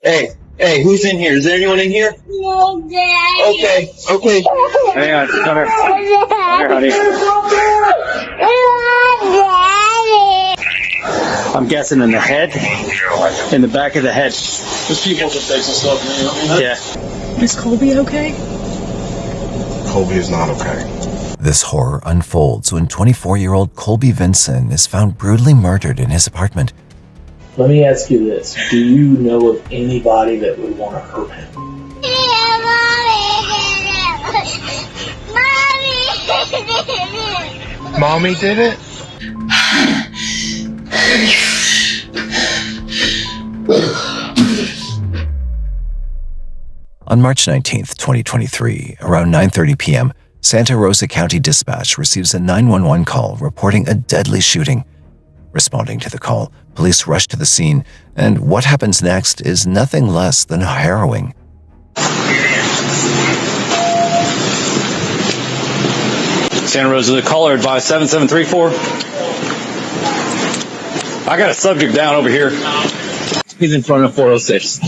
Hey, who's in here? Is there anyone in here? No, Daddy. Okay. Hang on, come here. Come here, honey. I'm guessing in the head, in the back of the head. There's people that say some stuff, man. Yeah. Is Colby okay? Colby is not okay. This horror unfolds when 24-year-old Colby Vinson is found brutally murdered in his apartment. Let me ask you this. Do you know of anybody that would want to hurt him? Mommy did it? On March 19th, 2023, around 9:30 p.m., Santa Rosa County Dispatch receives a 911 call reporting a deadly shooting. Responding to the call, police rush to the scene, and what happens next is nothing less than harrowing. Santa Rosa, the caller advised 7734. I got a subject down over here. He's in front of 406.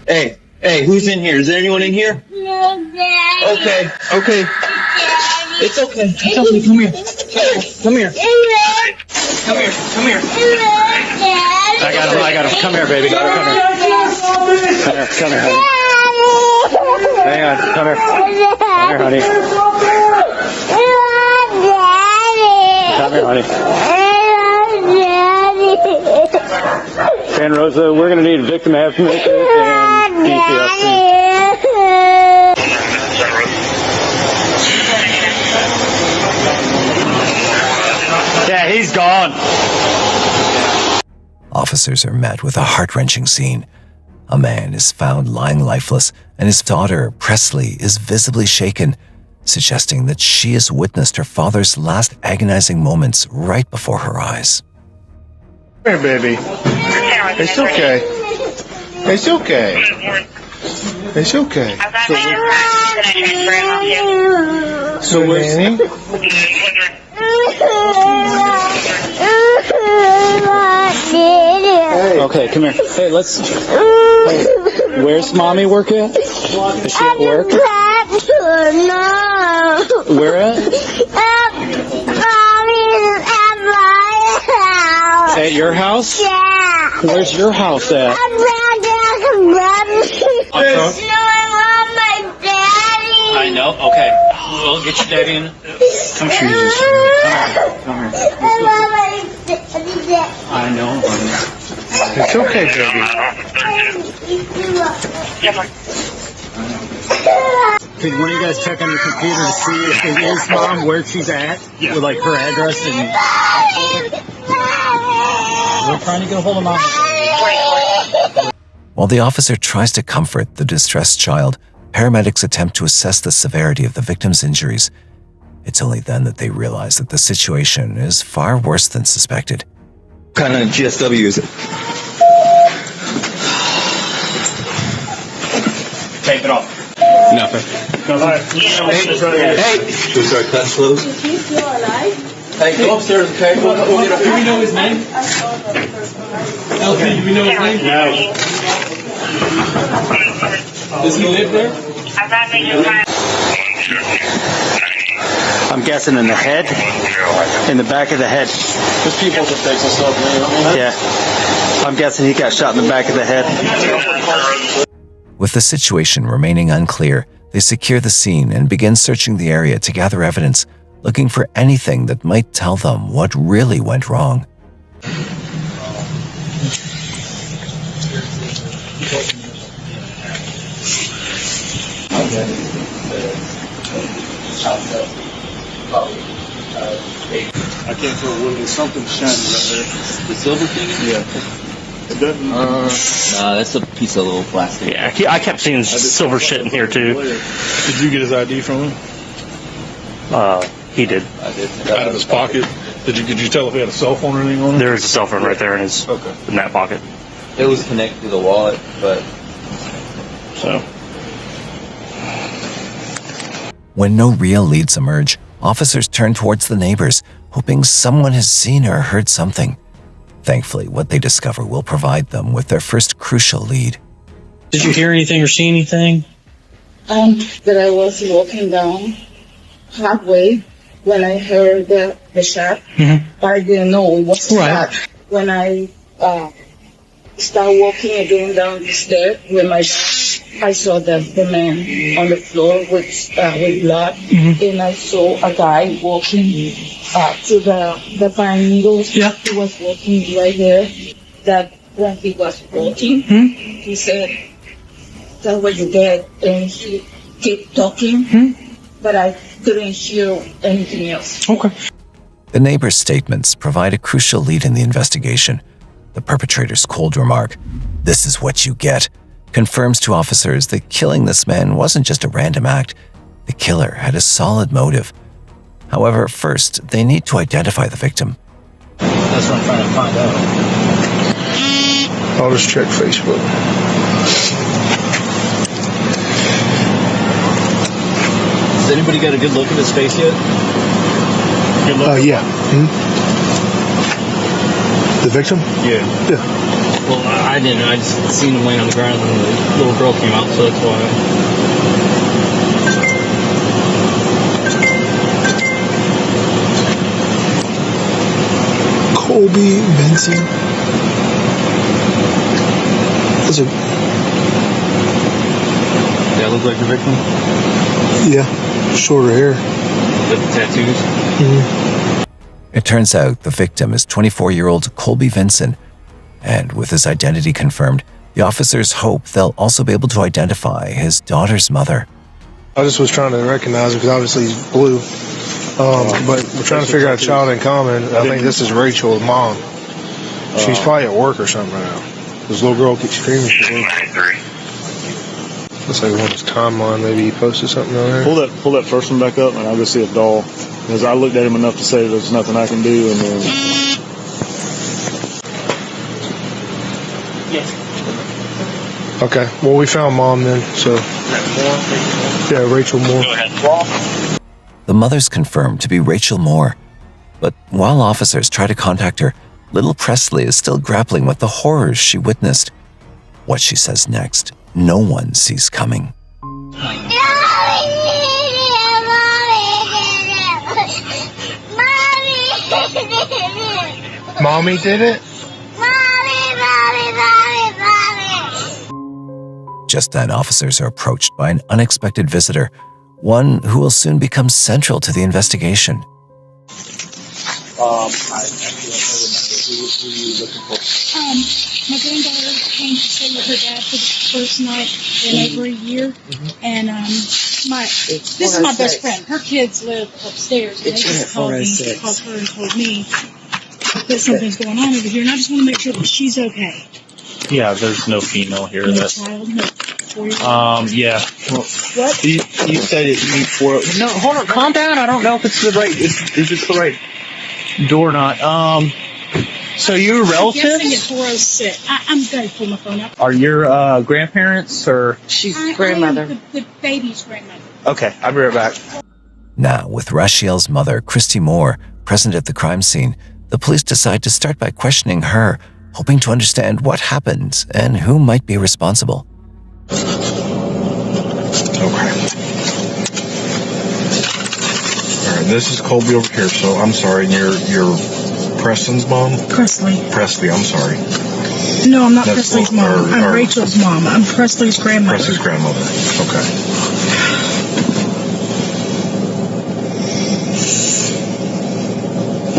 Hey, who's in here? Is there anyone in here? No, Daddy. Okay. It's okay. Come here. Come here. I got him. Come here, baby. Come here. Come here, honey. Hang on. Come here. Come here, honey. Come here, honey. Santa Rosa, we're going to need victim information and DCFC. Yeah, he's gone. Officers are met with a heart-wrenching scene. A man is found lying lifeless, and his daughter, Presley, is visibly shaken, suggesting that she has witnessed her father's last agonizing moments right before her eyes. Come here, baby. It's okay. It's okay. It's okay. So Nanny? Okay, come here. Hey, Hey, where's mommy work at? Is she at work? Where at? At your house? Yeah. Where's your house at? I'm glad I want my daddy. I know. Okay, we'll get your daddy in. Come here. Come here. I want my daddy. I know, honey. It's okay, baby. Can one of you guys check on your computer to see if it is mom, where she's at? Yeah. With like her address and... We're trying to get a hold of mom. While the officer tries to comfort the distressed child, paramedics attempt to assess the severity of the victim's injuries. It's only then that they realize that the situation is far worse than suspected. What kind of GSW is it? Tape it off. Nothing. Hey. Should we start cutting clothes? Is he still alive? Hey, go upstairs, okay? Do we know his name? LP, do we know his name? No. Does he live there? I'm guessing in the head, in the back of the head. There's people that say some stuff, man. Yeah. I'm guessing he got shot in the back of the head. With the situation remaining unclear, they secure the scene and begin searching the area to gather evidence, looking for anything that might tell them what really went wrong. I can't tell what it is. Something shiny right there. The silver thing? Yeah. It doesn't. Nah, that's a piece of little plastic. Yeah, I kept seeing silver shit in here too. Did you get his ID from him? He did. I did. Out of his pocket? Could you tell if he had a cell phone or anything on him? There was a cell phone right there in that pocket. It was connected to the wallet, but... So. When no real leads emerge, officers turn towards the neighbors, hoping someone has seen or heard something. Thankfully, what they discover will provide them with their first crucial lead. Did you hear anything or see anything? That I was walking down halfway when I heard the shot. I didn't know it was shot. When I started walking again down the stairs, I saw the man on the floor with blood, and I saw a guy walking to the pine needles. Yeah. He was walking right there. That when he was walking, he said, "That's what you get," and he kept talking, but I couldn't hear anything else. Okay. The neighbors' statements provide a crucial lead in the investigation. The perpetrator's cold remark, "This is what you get," confirms to officers that killing this man wasn't just a random act. The killer had a solid motive. However, first, they need to identify the victim. That's what I'm trying to find out. I'll just check Facebook. Has anybody got a good look at his face yet? Yeah. The victim? Yeah. Yeah. Well, I didn't. I just seen him laying on the ground when the little girl came out, so that's why. Colby Benson. That's a That look like the victim? yeah, shorter hair. With the tattoos? It turns out the victim is 24-year-old Colby Vinson, and with his identity confirmed, the officers hope they'll also be able to identify his daughter's mother. I just was trying to recognize it because obviously he's blue. But we're trying to figure out a child in common. I think this is Rachel's mom. She's probably at work or something right now. This little girl keeps screaming for me. Looks like one of his timeline. Maybe he posted something on there. Pull that first one back up, and I'll go see if Doll. Because I looked at him enough to say there's nothing I can do, and then. Okay. Well, we found mom then. So. Yeah, Rachel Moore. Go ahead. The mother's confirmed to be Rachel Moore. But while officers try to contact her, little Presley is still grappling with the horrors she witnessed. What she says next, no one sees coming. Mommy did it? Just then, officers are approached by an unexpected visitor, one who will soon become central to the investigation. My granddaughter came to stay with her dad for the first night in over a year, and this is my best friend. Her kids live upstairs, and they just called her and told me that something's going on over here, and I just want to make sure that she's okay. Yeah, there's no female here. No That. child, no 4-year-old. Yeah. Well, What? you said it needs 4. No, hold on. Calm down. I don't know if it's the right. If it's the right door or not. So you're I'm guessing relatives? it's 406. I'm going to pull my phone up. Are your grandparents or? She's grandmother. I am the baby's grandmother. Okay, I'll be right back. Now, with Rachiel's mother, Christy Moore, present at the crime scene, the police decide to start by questioning her, hoping to understand what happened and who might be responsible. Okay. All right, this is Colby over here. So I'm sorry, you're Preston's mom? Presley. Presley, I'm sorry. No, I'm not That's Presley's mom. I'm Rachel's mom. I'm Presley's grandmother. Presley's grandmother. Okay.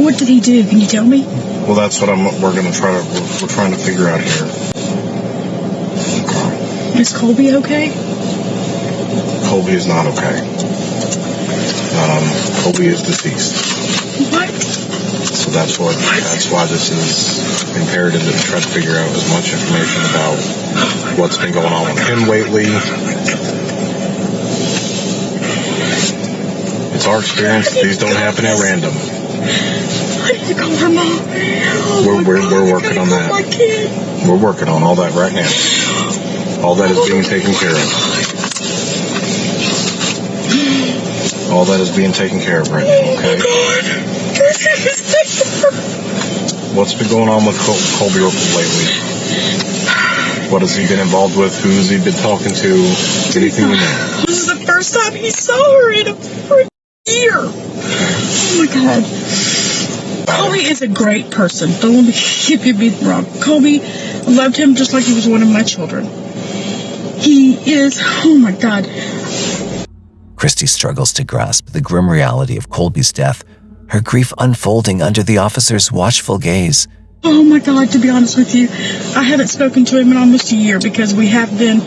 What did he do? Can you tell me? Well, that's what we're trying to figure out here. Is Colby okay? Colby is not okay. Colby is deceased. What? So that's why this is imperative that we try to figure out as much information about what's been going on with him lately. It's our experience that these don't happen at random. I need to call her mom. We're working on that. We're working on all that right now. All that is being taken care of. All that is being taken care of right now, okay? What's been going on with Colby lately? What has he been involved with? Who's he been talking to? Anything you know? This is the first time he saw her in a freaking year. Oh my God. Colby is a great person. Don't let me get me wrong. Colby loved him just like he was one of my children. He is, oh my God. Christy struggles to grasp the grim reality of Colby's death, her grief unfolding under the officer's watchful gaze. Oh my God, to be honest with you, I haven't spoken to him in almost a year because we have been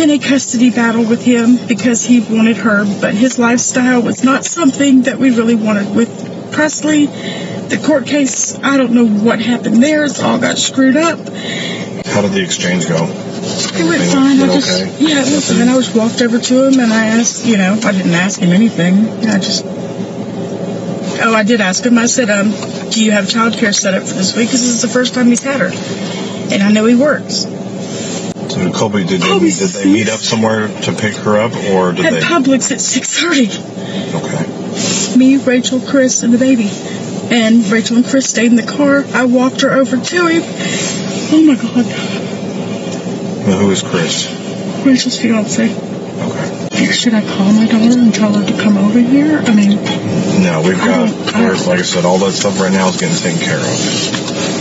in a custody battle with him because he wanted her, but his lifestyle was not something that we really wanted with Presley. The court case, I don't know what happened there. It all got screwed up. How did the exchange go? It went fine. It went fine. I just walked over to him and I asked, I didn't ask him anything. I did ask him. I said, do you have childcare set up for this week? Because this is the first time he's had her. And I know he works. So Colby, did they meet up somewhere to pick her up, or did they? At Publix at 6:30. Okay. Me, Rachel, Chris, and the baby. And Rachel and Chris stayed in the car. I walked her over to him. Oh my God. Well, who is Chris? Rachel's fiance. Okay. Should I call my daughter and tell her to come over here? I mean... No, we've got, like I said, all that stuff right now is getting taken care of.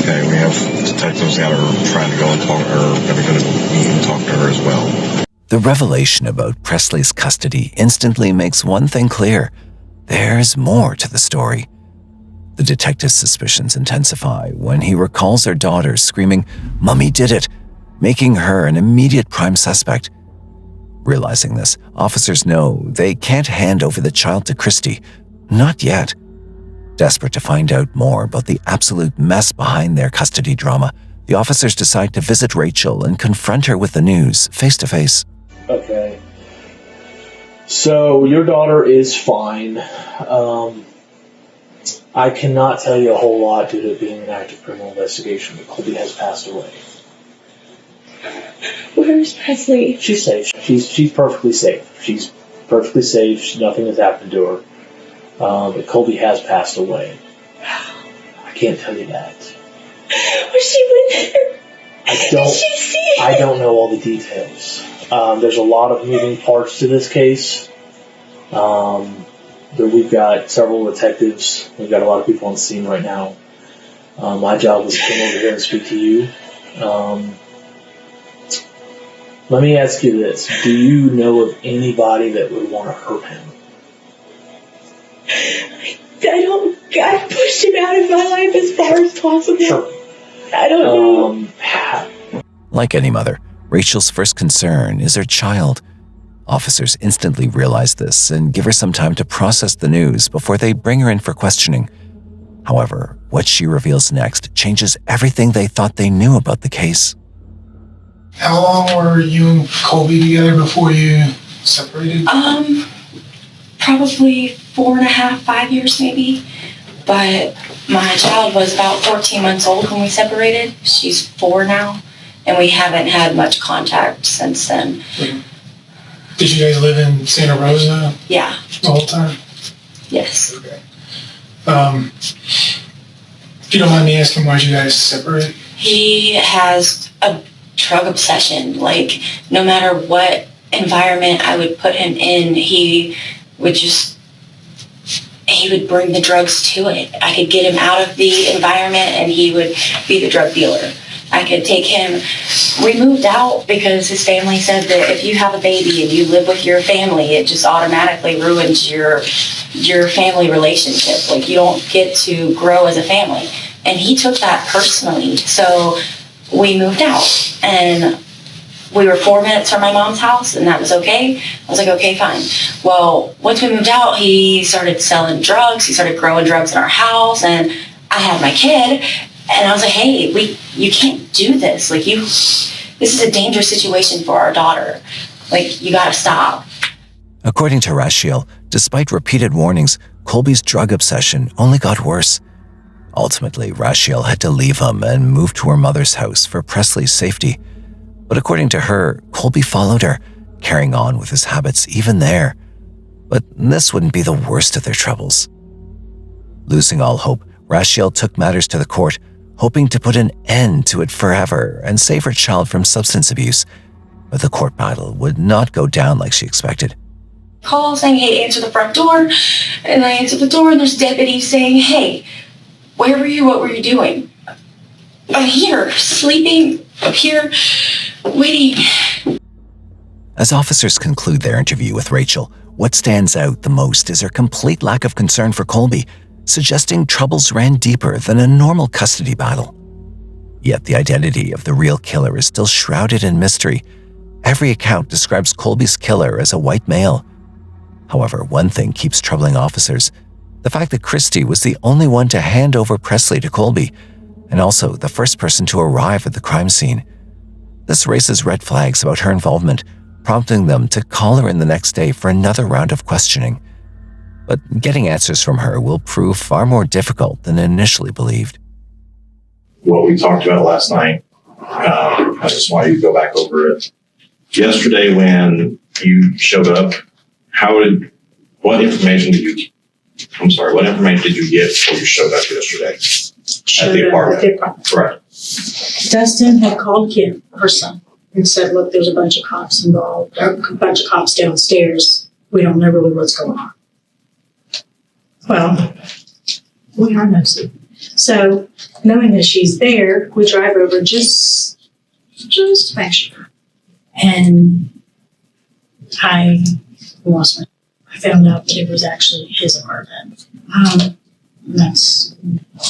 Okay, we have detectives that are trying to go and talk, or that are going to meet and talk to her as well. The revelation about Presley's custody instantly makes one thing clear. There's more to the story. The detective's suspicions intensify when he recalls her daughter screaming, "Mummy did it," making her an immediate prime suspect. Realizing this, officers know they can't hand over the child to Christy. Not yet. Desperate to find out more about the absolute mess behind their custody drama, the officers decide to visit Rachel and confront her with the news face to face. Okay. So your daughter is fine. I cannot tell you a whole lot due to it being an active criminal investigation, but Colby has passed away. Where's Presley? She's safe. She's perfectly safe. She's perfectly safe. Nothing has happened to her. But Colby has passed away. I can't tell you that. Was she with her? Did she see it? I don't know all the details. There's a lot of moving parts to this case. We've got several detectives. We've got a lot of people on the scene right now. My job was to come over here and speak to you. Let me ask you this. Do you know of anybody that would want to hurt him? I pushed him out of my life as far as possible. Sure. I don't know. Like any mother, Rachel's first concern is her child. Officers instantly realize this and give her some time to process the news before they bring her in for questioning. However, what she reveals next changes everything they thought they knew about the case. How long were you and Colby together before you separated? Probably 4.5, 5 years maybe. But my child was about 14 months old when we separated. She's 4 now, and we haven't had much contact since then. Did you guys live in Santa Rosa? Yeah. The whole time? Yes. Okay. If you don't mind me asking, why did you guys separate? He has a drug obsession. Like, no matter what environment I would put him in, he would bring the drugs to it. I could get him out of the environment and he would be the drug dealer. I could take him. We moved out because his family said that if you have a baby and you live with your family, it just automatically ruins your family relationship. Like, you don't get to grow as a family. And he took that personally. So we moved out, and we were 4 minutes from my mom's house, and that was okay. I was like, okay, fine. Well, once we moved out, he started selling drugs. He started growing drugs in our house, and I had my kid, and I was like, hey, you can't do this. Like, this is a dangerous situation for our daughter. Like, you gotta stop. According to Rashiel, despite repeated warnings, Colby's drug obsession only got worse. Ultimately, Rashiel had to leave him and move to her mother's house for Presley's safety. But according to her, Colby followed her, carrying on with his habits even there. But this wouldn't be the worst of their troubles. Losing all hope, Rashiel took matters to the court, hoping to put an end to it forever and save her child from substance abuse. But the court battle would not go down like she expected. Call saying, hey, answer the front door. And I answer the door and there's deputies saying, hey, where were you? What were you doing? I'm here, sleeping, up here, waiting. As officers conclude their interview with Rachel, what stands out the most is her complete lack of concern for Colby, suggesting troubles ran deeper than a normal custody battle. Yet the identity of the real killer is still shrouded in mystery. Every account describes Colby's killer as a white male. However, one thing keeps troubling officers: the fact that Christy was the only one to hand over Presley to Colby, and also the first person to arrive at the crime scene. This raises red flags about her involvement, prompting them to call her in the next day for another round of questioning. But getting answers from her will prove far more difficult than initially believed. What we talked about last night, I just want you to go back over it. Yesterday when you showed up, what information did you get before you showed up yesterday? At the apartment. Correct. Dustin had called Kim, her son, and said, look, there's a bunch of cops involved, a bunch of cops downstairs. We don't know really what's going on. Well, we are nosy. So, knowing that she's there, we drive over just to make sure. And I lost my. I found out that it was actually his apartment.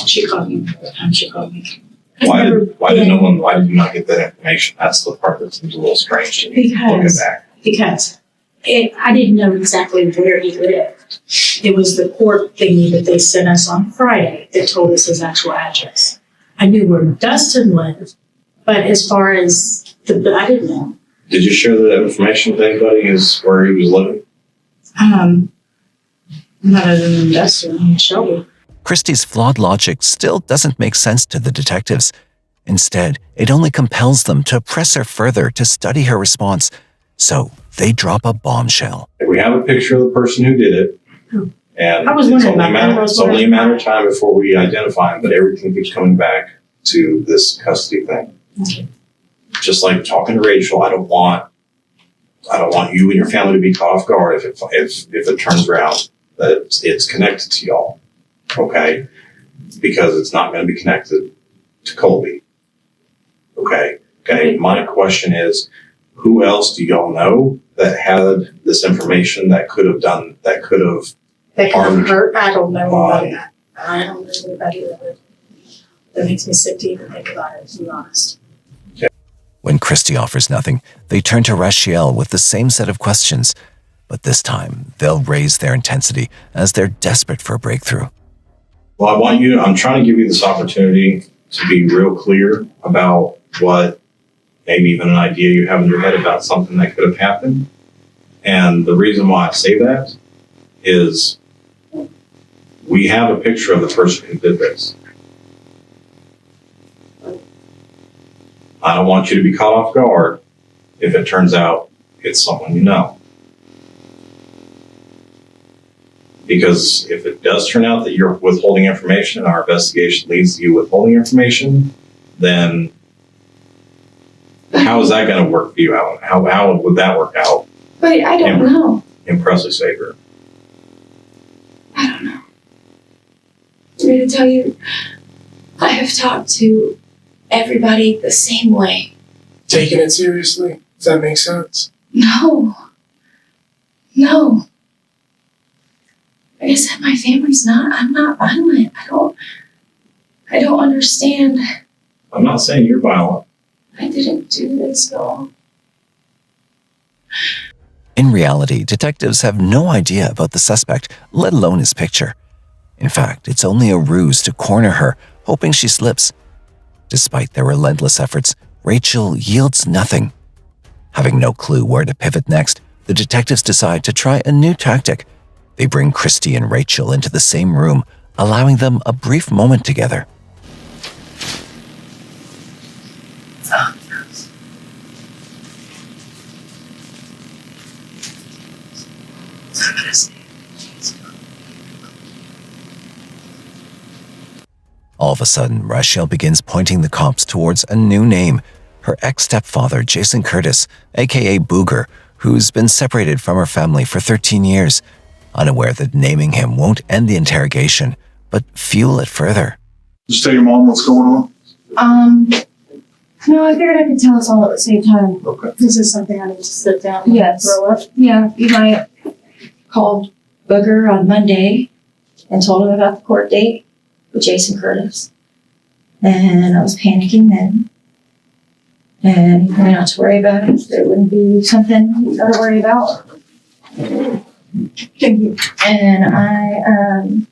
She called me by the time she called me. Why did you not get that information? That's the part that seems a little strange to me. Looking back. Because I didn't know exactly where he lived. It was the court thingy that they sent us on Friday that told us his actual address. I knew where Dustin lived, but as far as I didn't know. Did you share that information with anybody as where he was living? Not other than Dustin and Shelby. Christie's flawed logic still doesn't make sense to the detectives. Instead, it only compels them to press her further to study her response. So they drop a bombshell. We have a picture of the person who did it. And it's only a matter of time before we identify him, but everything keeps coming back to this custody thing. Okay. Just like talking to Rachel, I don't want you and your family to be caught off guard if it turns around that it's connected to y'all. Okay? Because it's not going to be connected to Colby. Okay? Okay. My question is, who else do y'all know that had this information that could have harmed hurt? I don't know anybody. I don't know anybody that makes me sick to even think about it, to be honest. When Christy offers nothing, they turn to Rashiel with the same set of questions, but this time they'll raise their intensity as they're desperate for a breakthrough. Well, I'm trying to give you this opportunity to be real clear about what, maybe even an idea you have in your head about something that could have happened. And the reason why I say that is we have a picture of the person who did this. I don't want you to be caught off guard if it turns out it's someone you know. Because if it does turn out that you're withholding information and our investigation leads to you withholding information, then how is that going to work for you, Alan? How would that work out? But I don't know. In Presley's favor? I don't know. For me to tell you, I have talked to everybody the same way. Taking it seriously? Does that make sense? No. Like I said, my family's I'm not violent. I don't understand. I'm not saying you're violent. I didn't do this at all. In reality, detectives have no idea about the suspect, let alone his picture. In fact, it's only a ruse to corner her, hoping she slips. Despite their relentless efforts, Rachel yields nothing. Having no clue where to pivot next, the detectives decide to try a new tactic. They bring Christy and Rachel into the same room, allowing them a brief moment together. All of a sudden, Rachel begins pointing the cops towards a new name, her ex-stepfather, Jason Curtis, aka Booger, who's been separated from her family for 13 years, unaware that naming him won't end the interrogation, but fuel it further. Just tell your mom what's going on? No, I figured I could tell us all at the same time. Okay. This is something I need to sit down and throw up. Yeah, you might called Booger on Monday and told him about the court date with Jason Curtis. And I was panicking then. And you not to worry about it. There wouldn't be something you gotta worry about. Thank you. And I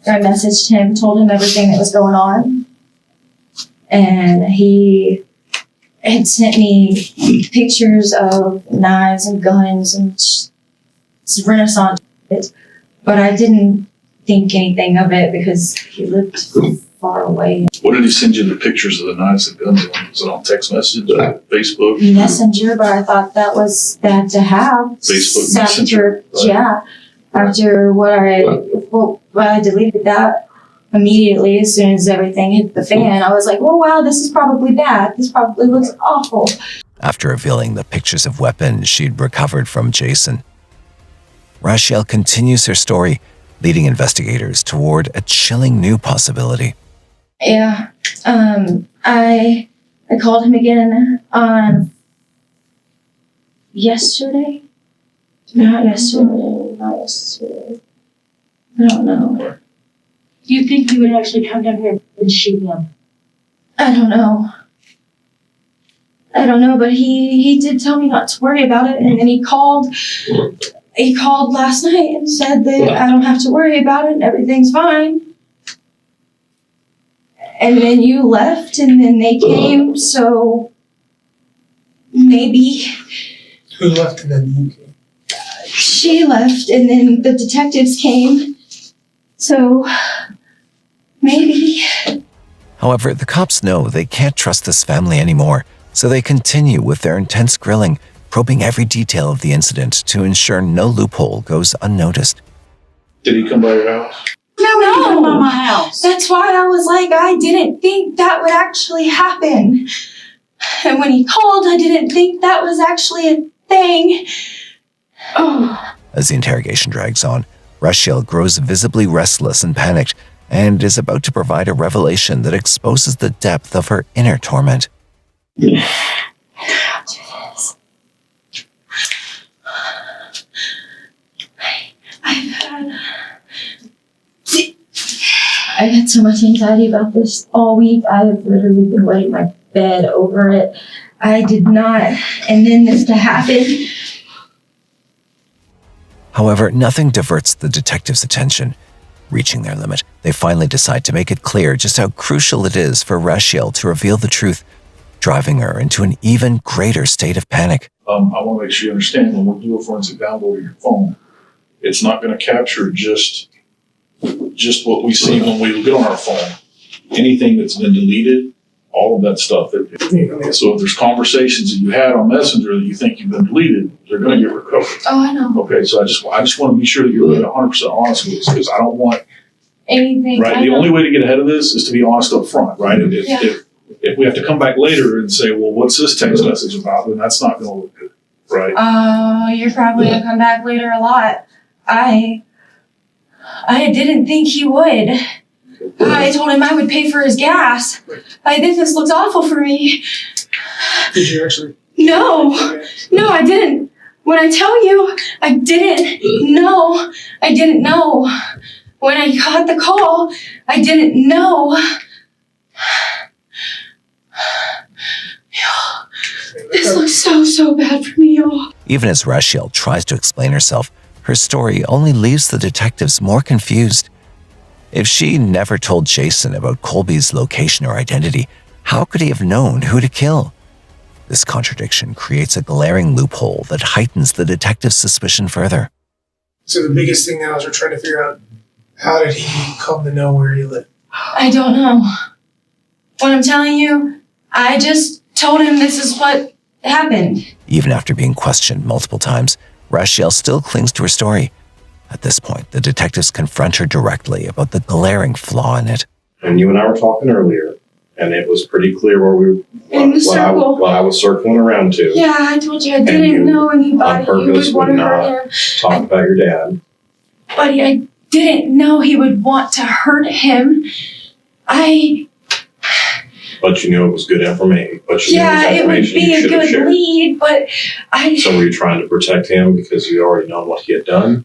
messaged him, told him everything that was going on. And he had sent me pictures of knives and guns and Renaissance shit, but I didn't think anything of it because he lived far away. What did he send you the pictures of the knives and guns on? Was it on text message, Facebook? Messenger, but I thought that was bad to have. Facebook Messenger. Right. Yeah. After I deleted that immediately as soon as everything hit the fan. I was like, oh wow, this is probably bad. This probably looks awful. After revealing the pictures of weapons she'd recovered from Jason, Rachel continues her story, leading investigators toward a chilling new possibility. Yeah. I called him again on yesterday. Not yesterday. I don't know. Do you think he would actually come down here and shoot him? I don't know, but he did tell me not to worry about it, and then he called last night and said that I don't have to worry about it and everything's fine. And then you left and then they came, so maybe. Who left and then you came? She left and then the detectives came, so maybe. However, the cops know they can't trust this family anymore, so they continue with their intense grilling, probing every detail of the incident to ensure no loophole goes unnoticed. Did he come by your house? No. Come by my house. That's why I was like, I didn't think that would actually happen. And when he called, I didn't think that was actually a thing. Oh. As the interrogation drags on, Rachel grows visibly restless and panicked and is about to provide a revelation that exposes the depth of her inner torment. I've had so much anxiety about this all week. I have literally been wetting my bed over it. I did not, and then this to happen. However, nothing diverts the detectives' attention. Reaching their limit, they finally decide to make it clear just how crucial it is for Rachel to reveal the truth, driving her into an even greater state of panic. I want to make sure you understand when we do a forensic download of your phone, it's not going to capture just what we see when we get on our phone. Anything that's been deleted, all of that stuff. So if there's conversations that you had on Messenger that you think you've been deleted, they're going to get recovered. Oh, I know. Okay, so I just want to be sure that you're really 100% honest with this, because I don't want Anything. right. The only way to get ahead of this is to be honest up front, right? If we have to come back later and say, well, what's this text message about, then that's not going to look good, right? You're probably gonna come back later a lot. I didn't think he would. I told him I would pay for his gas. I think this looks awful for me. Did you actually? No, I didn't. When I tell you, I didn't know. I didn't know. When I got the call, I didn't know. This looks so bad for me, y'all. Even as Rachel tries to explain herself, her story only leaves the detectives more confused. If she never told Jason about Colby's location or identity, how could he have known who to kill? This contradiction creates a glaring loophole that heightens the detective's suspicion further. So the biggest thing now is we're trying to figure out, how did he come to know where he lived? I don't know. What I'm telling you, I just told him this is what happened. Even after being questioned multiple times, Rachel still clings to her story. At this point, the detectives confront her directly about the glaring flaw in it. And you and I were talking earlier, and it was pretty clear what I was circling around to. Yeah, I told you I didn't know anybody who would want to hurt him. Talk about your dad. Buddy, I didn't know he would want to hurt him. But you knew it was good information. Yeah, it would be a good lead, but So were you trying to protect him because you already know what he had done?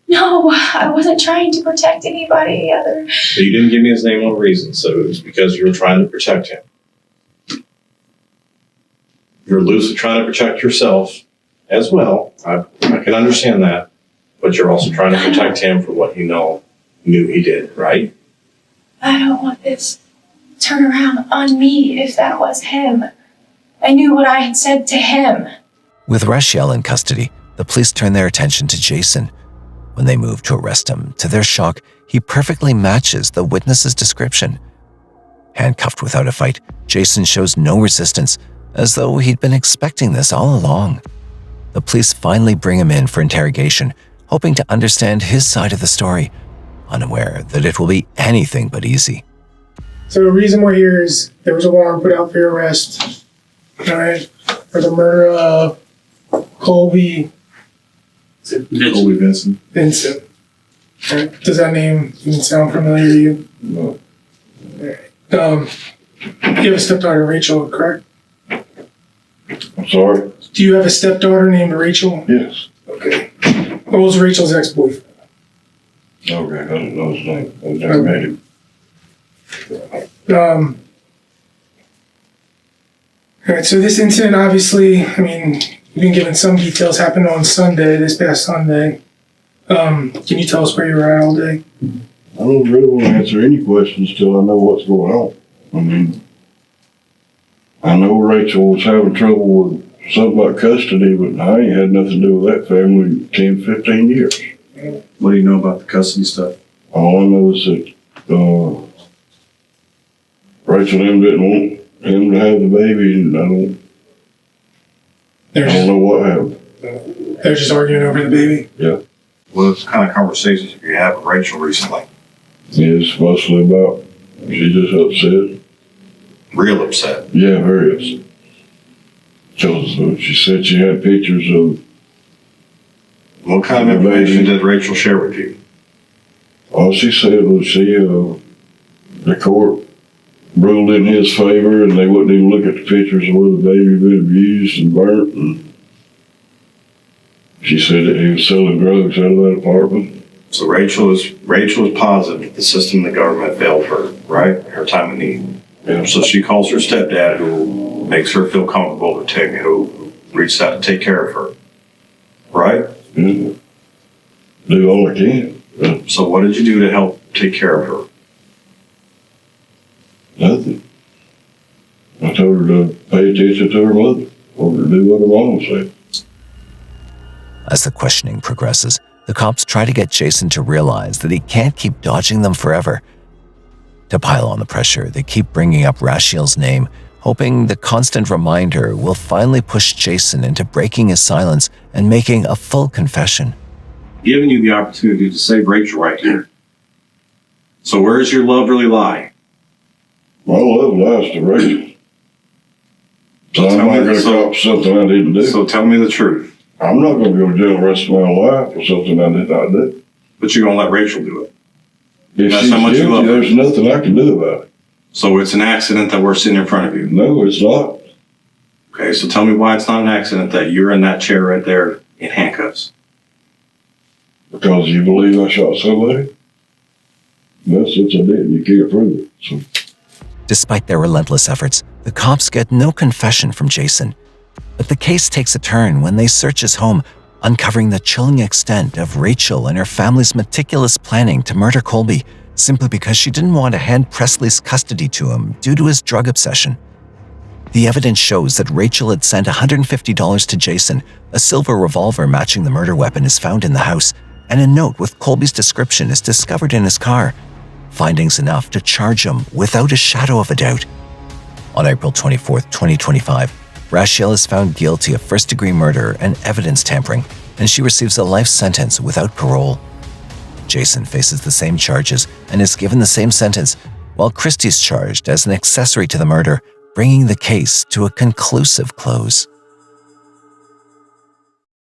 No, I wasn't trying to protect anybody other. But you didn't give me his name on reason, so it was because you were trying to protect him. You're loosely trying to protect yourself as well. I can understand that. But you're also trying to protect him for what you knew he did, right? I don't want this to turn around on me if that was him. I knew what I had said to him. With Rachel in custody, the police turn their attention to Jason. When they move to arrest him, to their shock, he perfectly matches the witness's description. Handcuffed without a fight, Jason shows no resistance, as though he'd been expecting this all along. The police finally bring him in for interrogation, hoping to understand his side of the story, unaware that it will be anything but easy. So the reason we're here is there was a warrant put out for your arrest, alright, for the murder of Colby Vincent. Vincent. Right. Does that name even sound familiar to you? No. You have a stepdaughter, Rachel, correct? I'm sorry? Do you have a stepdaughter named Rachel? Yes. Okay. What was Rachel's ex-boyfriend? Okay, I didn't know his name. I never met him. Alright, so this incident obviously, you've been given some details, happened on Sunday, this past Sunday. Can you tell us where you were at all day? I don't really want to answer any questions till I know what's going on. I know Rachel was having trouble with something about custody, but I ain't had nothing to do with that family in 10, 15 years. What do you know about the custody stuff? All I know is that Rachel and him didn't want him to have the baby, and I don't know what happened. They're just arguing over the baby? Yeah. What kind of conversations have you had with Rachel recently? It's mostly about she's just upset. Real upset? Yeah, very upset. She said she had pictures of. What kind of information did Rachel share with you? All she said was the court ruled in his favor, and they wouldn't even look at the pictures of where the baby had been abused and burnt. And she said that he was selling drugs out of that apartment. So Rachel is positive that the system and the government failed her, right? Her time of need. Yeah. So she calls her stepdad, who makes her feel comfortable who reached out to take care of her, right? Mm-hmm. Do all I can. Yeah. So what did you do to help take care of her? Nothing. I told her to pay attention to her mother, or to do what her mom said. As the questioning progresses, the cops try to get Jason to realize that he can't keep dodging them forever. To pile on the pressure, they keep bringing up Rashiel's name, hoping the constant reminder will finally push Jason into breaking his silence and making a full confession. Giving you the opportunity to save Rachel right here. So where does your love really lie? My love lies to Rachel. So I'm not going to cop something I didn't do. So tell me the truth. I'm not going to go to jail the rest of my life for something I did not do. But you're going to let Rachel do it. If That's she's how much you love guilty, her. there's nothing I can do about it. So it's an accident that we're sitting in front of you? No, it's not. Okay, so tell me why it's not an accident that you're in that chair right there in handcuffs. Because you believe I shot somebody? Well, since I didn't, you can't prove it. So. Despite their relentless efforts, the cops get no confession from Jason. But the case takes a turn when they search his home, uncovering the chilling extent of Rachel and her family's meticulous planning to murder Colby simply because she didn't want to hand Presley's custody to him due to his drug obsession. The evidence shows that Rachel had sent $150 to Jason, a silver revolver matching the murder weapon is found in the house, and a note with Colby's description is discovered in his car. Findings enough to charge him without a shadow of a doubt. On April 24, 2025, Rachel is found guilty of first-degree murder and evidence tampering, and she receives a life sentence without parole. Jason faces the same charges and is given the same sentence, while Christy's charged as an accessory to the murder, bringing the case to a conclusive close.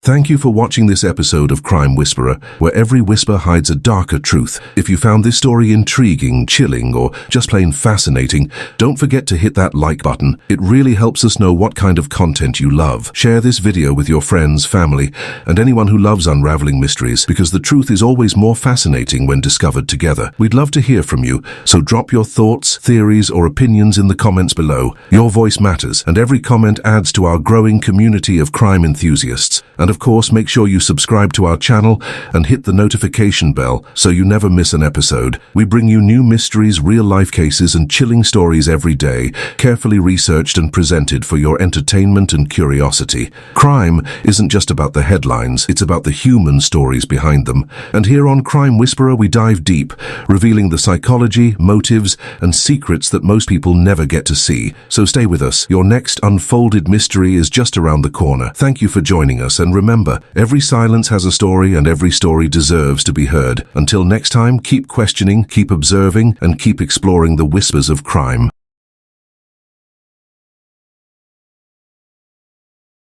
Thank you for watching this episode of Crime Whisperer, where every whisper hides a darker truth. If you found this story intriguing, chilling, or just plain fascinating, don't forget to hit that like button. It really helps us know what kind of content you love. Share this video with your friends, family, and anyone who loves unraveling mysteries, because the truth is always more fascinating when discovered together. We'd love to hear from you, so drop your thoughts, theories, or opinions in the comments below. Your voice matters, and every comment adds to our growing community of crime enthusiasts. And of course, make sure you subscribe to our channel and hit the notification bell so you never miss an episode. We bring you new mysteries, real-life cases, and chilling stories every day, carefully researched and presented for your entertainment and curiosity. Crime isn't just about the headlines, it's about the human stories behind them. And here on Crime Whisperer, we dive deep, revealing the psychology, motives, and secrets that most people never get to see. So stay with us. Your next unfolded mystery is just around the corner. Thank you for joining us, and remember, every silence has a story and every story deserves to be heard. Until next time, keep questioning, keep observing, and keep exploring the whispers of crime.